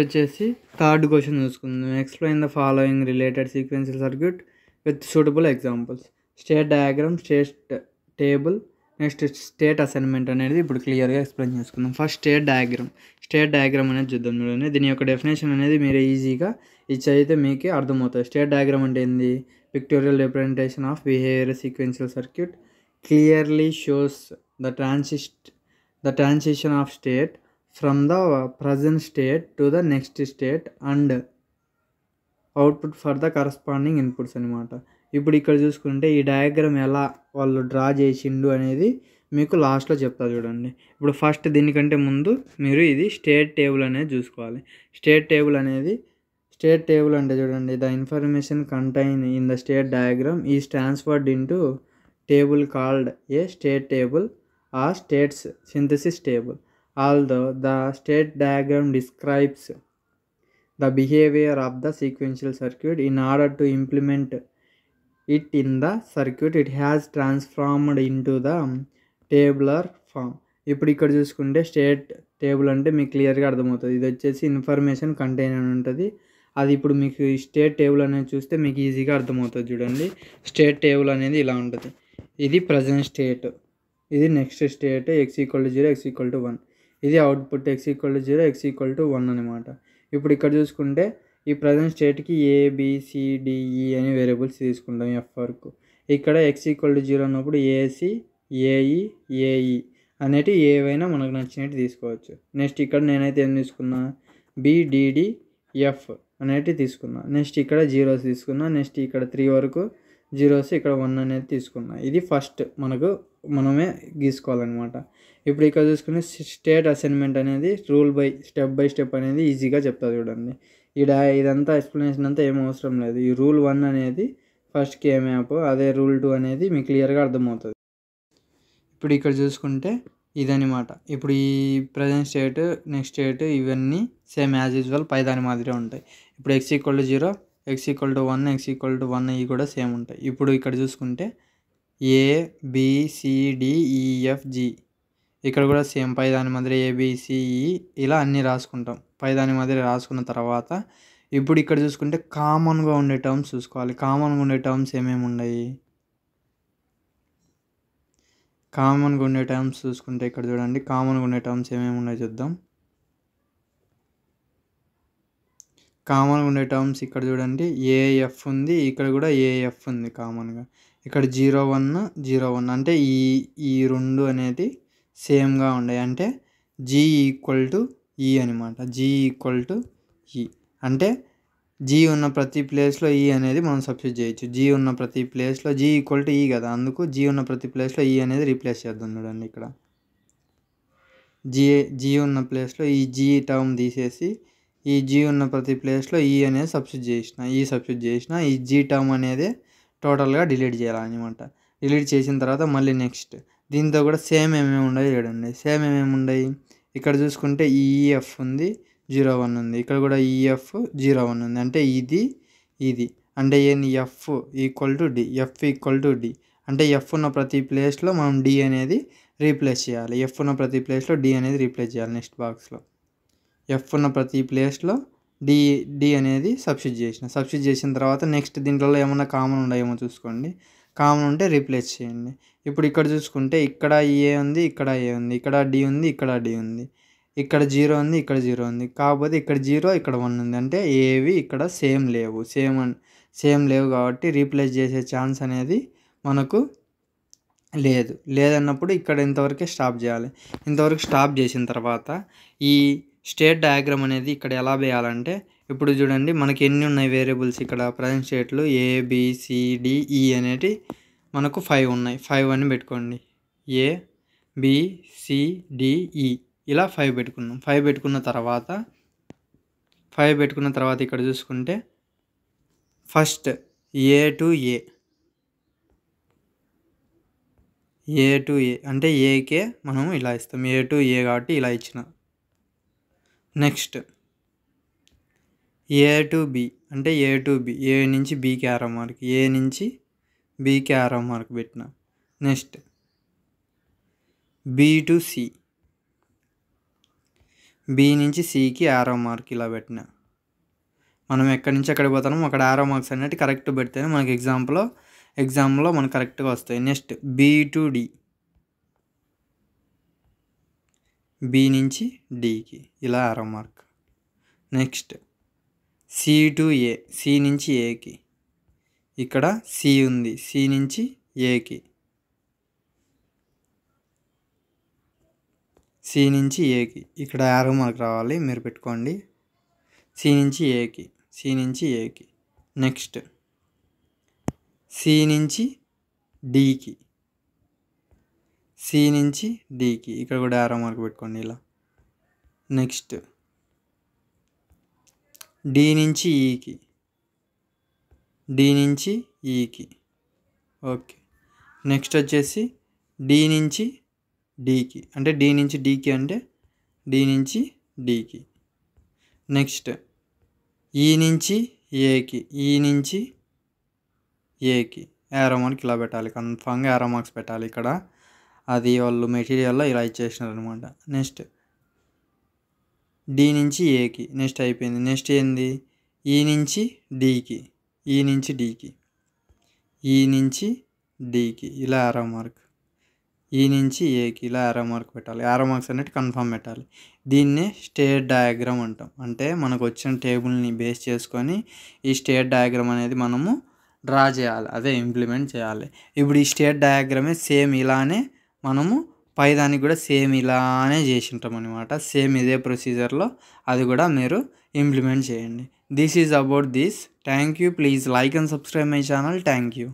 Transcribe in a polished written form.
వచ్చేసి third question చూసుకుందాం. Explain the following related sequential circuit with suitable examples. State diagram, state table, next state assignment అనేది ఇప్పుడు క్లియర్గా explain చేసుకుందాం. First state diagram అనేది చూద్దాం. చూడండి, దీని యొక్క డెఫినేషన్ అనేది మీరు ఈజీగా ఇచ్చి అయితే మీకు అర్థమవుతుంది. స్టేట్ డయాగ్రామ్ అంటే ఏంది? Pictorial representation of behaviour sequential circuit clearly shows the transition of state from the present state to the next state and output for the corresponding inputs అనమాట. ఇప్పుడు ఇక్కడ చూసుకుంటే ఈ డయాగ్రామ్ ఎలా వాళ్ళు డ్రా చేసిండు అనేది మీకు లాస్ట్లో చెప్తా చూడండి. ఇప్పుడు ఫస్ట్ దీనికంటే ముందు మీరు ఇది స్టేట్ టేబుల్ అనేది చూసుకోవాలి. స్టేట్ టేబుల్ అంటే చూడండి, the information contain in the state diagram is transferred into table called a state table or states synthesis table. Although the state diagram describes the behavior of the sequential circuit, in order to implement it in the circuit, it has transformed into the tabular form. ఇప్పుడు ఇక్కడ చూసుకుంటే state table అంటే మీకు క్లియర్గా అర్థమవుతుంది. ఇది వచ్చేసి information contain అని ఉంటుంది. అది ఇప్పుడు మీకు స్టేట్ టేబుల్ అనేది చూస్తే మీకు ఈజీగా అర్థమవుతుంది. చూడండి, స్టేట్ టేబుల్ అనేది ఇలా ఉంటుంది. ఇది ప్రజెంట్ స్టేట్, ఇది నెక్స్ట్ స్టేట్ x=0, x=1, ఇది అవుట్పుట్ x=0, x=1 అనమాట. ఇప్పుడు ఇక్కడ చూసుకుంటే ఈ ప్రజెంట్ స్టేట్కి ABCDE అనే వేరియబుల్స్ తీసుకుంటాం F వరకు. ఇక్కడ x=0 అన్నప్పుడు AC, AE, AE అనేటివి ఏవైనా మనకు నచ్చినట్టు తీసుకోవచ్చు. నెక్స్ట్ ఇక్కడ నేనైతే ఏం తీసుకున్నా, BDDF అనేటివి తీసుకున్నా. నెక్స్ట్ ఇక్కడ జీరోస్ తీసుకున్నా. నెక్స్ట్ ఇక్కడ 3 వరకు జీరోస్, ఇక్కడ 1 అనేది తీసుకున్నా. ఇది ఫస్ట్ మనమే గీసుకోవాలన్నమాట. ఇప్పుడు ఇక్కడ చూసుకుని స్టేట్ అసైన్మెంట్ అనేది స్టెప్ బై స్టెప్ అనేది ఈజీగా చెప్తా చూడండి. ఇదంతా ఎక్స్ప్లెనేషన్ అంతా ఏం అవసరం లేదు. ఈ రూల్ 1 అనేది ఫస్ట్ K మ్యాప్, అదే రూల్ 2 అనేది మీకు క్లియర్గా అర్థమవుతుంది. ఇప్పుడు ఇక్కడ చూసుకుంటే ఇదనమాట. ఇప్పుడు ఈ ప్రజెంట్ స్టేట్, నెక్స్ట్ స్టేట్ ఇవన్నీ సేమ్ యాజ్ యూజువల్ పై దాని మాదిరే ఉంటాయి. ఇప్పుడు x=0, x=1, x=1 ఇవి కూడా సేమ్ ఉంటాయి. ఇప్పుడు ఇక్కడ చూసుకుంటే ABCDEFG ఇక్కడ కూడా సేమ్ పై దాని మాదిరి ABCE ఇలా అన్నీ రాసుకుంటాం. పై దాని మాదిరి రాసుకున్న తర్వాత ఇప్పుడు ఇక్కడ చూసుకుంటే కామన్గా ఉండే టర్మ్స్ చూసుకోవాలి. కామన్గా ఉండే టర్మ్స్ ఏమేమి ఉన్నాయి? కామన్గా ఉండే టర్మ్స్ చూసుకుంటే ఇక్కడ చూడండి, కామన్గా ఉండే టర్మ్స్ ఏమేమి ఉన్నాయి చూద్దాం. కామన్గా ఉండే టర్మ్స్ ఇక్కడ చూడండి, AF ఉంది, ఇక్కడ కూడా AF ఉంది కామన్గా. ఇక్కడ 0, 1 అంటే ఈ రెండు అనేది సేమ్గా ఉన్నాయి. అంటే G=E అనమాట. G=E అంటే G ఉన్న ప్రతి ప్లేస్లో E అనేది మనం సబ్స్టిట్యూట్ చేయొచ్చు. G ఉన్న ప్రతి ప్లేస్లో G=E కదా, అందుకు G ఉన్న ప్రతి ప్లేస్లో E అనేది రీప్లేస్ చేద్దాం. చూడండి, ఇక్కడ G ఉన్న ప్లేస్లో ఈ G టర్మ్ తీసేసి ఈ G ఉన్న ప్రతి ప్లేస్లో E అనేది సబ్స్టిట్యూట్ చేసిన ఈ G టర్మ్ అనేది టోటల్గా డిలీట్ చేయాలన్నమాట. డిలీట్ చేసిన తర్వాత మళ్ళీ నెక్స్ట్ దీంతో కూడా సేమ్ ఏమేమి ఉన్నాయి చూడండి. సేమ్ ఏమేమి ఉన్నాయి ఇక్కడ చూసుకుంటే EF ఉంది, 0, 1 ఉంది. ఇక్కడ కూడా EF 0, 1 ఉంది. అంటే ఇది అంటే ఏంది? F=D. F=D అంటే F ఉన్న ప్రతి ప్లేస్లో మనం D అనేది రీప్లేస్ చేయాలి. F ఉన్న ప్రతి ప్లేస్లో D అనేది రీప్లేస్ చేయాలి. నెక్స్ట్ బాక్స్లో F ఉన్న ప్రతి ప్లేస్లో D అనేది సబ్స్టిట్యూట్ చేసిన తర్వాత నెక్స్ట్ దీంట్లో ఏమన్నా కామన్ ఉన్నాయేమో చూసుకోండి. కామన్ ఉంటే రీప్లేస్ చేయండి. ఇప్పుడు ఇక్కడ చూసుకుంటే ఇక్కడ A ఉంది, ఇక్కడ A ఉంది, ఇక్కడ D ఉంది, ఇక్కడ D ఉంది, ఇక్కడ 0 ఉంది, ఇక్కడ 0 ఉంది. కాకపోతే ఇక్కడ 0, ఇక్కడ 1 ఉంది. అంటే ఏవి ఇక్కడ సేమ్ లేవు కాబట్టి రీప్లేస్ చేసే ఛాన్స్ అనేది మనకు లేదన్నప్పుడు ఇక్కడ ఇంతవరకే స్టాప్ చేయాలి. ఇంతవరకు స్టాప్ చేసిన తర్వాత ఈ స్టేట్ డయాగ్రామ్ అనేది ఇక్కడ ఎలా వేయాలంటే, ఇప్పుడు చూడండి మనకి ఎన్ని ఉన్నాయి వేరియబుల్స్ ఇక్కడ ప్రజెంట్ స్టేట్లు ABCDE అనేటి మనకు 5 ఉన్నాయి. 5 అని పెట్టుకోండి. ABCDE ఇలా 5 పెట్టుకున్నాం. 5 పెట్టుకున్న తర్వాత ఇక్కడ చూసుకుంటే ఫస్ట్ A to A అంటే ఏకే మనం ఇలా ఇస్తాం. A to A కాబట్టి ఇలా ఇచ్చిన. నెక్స్ట్ A to B అంటే A to B, A నుంచి Bకి యారో మార్క్, A నుంచి Bకి యారో మార్క్ పెట్టిన. Next B to C, B నుంచి సికి యారో మార్క్ ఇలా పెట్టిన. మనం ఎక్కడి నుంచి ఎక్కడికి పోతున్నామో అక్కడ యారో మార్క్స్ అనేవి కరెక్ట్ పెడితేనే మనకి ఎగ్జామ్లో మనకు కరెక్ట్గా వస్తాయి. Next B to D, B నుంచి డికి ఇలా arrow mark. Next C to A, C నుంచి ఏకి, ఇక్కడ సి ఉంది, సి నుంచి ఏకి, సి నుంచి ఏకి ఇక్కడ యారో మార్క్ రావాలి, మీరు పెట్టుకోండి. సి నుంచి ఏకి, సి నుంచి ఏకి. నెక్స్ట్ సి నుంచి డికి, సి నుంచి డికి ఇక్కడ కూడా యారో మార్క్ పెట్టుకోండి ఇలా. నెక్స్ట్ డి నుంచి ఈకి, డి నుంచి ఈకి. ఓకే. నెక్స్ట్ వచ్చేసి డి నుంచి డికి, అంటే డి నుంచి డికి అంటే డి నుంచి డికి. నెక్స్ట్ ఈ నుంచి ఏకి, ఈ నుంచి ఏకి యారో మార్క్ ఇలా పెట్టాలి. కన్ఫామ్గా యారో మార్క్స్ పెట్టాలి ఇక్కడ. అది వాళ్ళు మెటీరియల్లో ఇలా ఇచ్చేసినారు అనమాట. నెక్స్ట్ డి నుంచి ఏకి, నెక్స్ట్ అయిపోయింది. నెక్స్ట్ ఏంది, ఈ నుంచి డికి, ఈ నుంచి డికి, ఈ నుంచి డికి ఇలా యారో మార్క్, ఈ నుంచి ఏకి ఇలా యారో మార్క్ పెట్టాలి. యారో మార్క్స్ అనేవి కన్ఫామ్ పెట్టాలి. దీన్నే స్టేట్ డయాగ్రామ్ అంటాం. అంటే మనకు వచ్చిన టేబుల్ని బేస్ చేసుకొని ఈ స్టేట్ డయాగ్రామ్ అనేది మనము డ్రా చేయాలి, అదే ఇంప్లిమెంట్ చేయాలి. ఇప్పుడు ఈ స్టేట్ డయాగ్రామే సేమ్ ఇలానే మనము పైదానికి కూడా సేమ్ ఇలానే చేసి ఉంటాం అనమాట. సేమ్ ఇదే ప్రొసీజర్లో అది కూడా మీరు ఇంప్లిమెంట్ చేయండి. This is about this. Thank you. Please like and subscribe my channel. Thank you.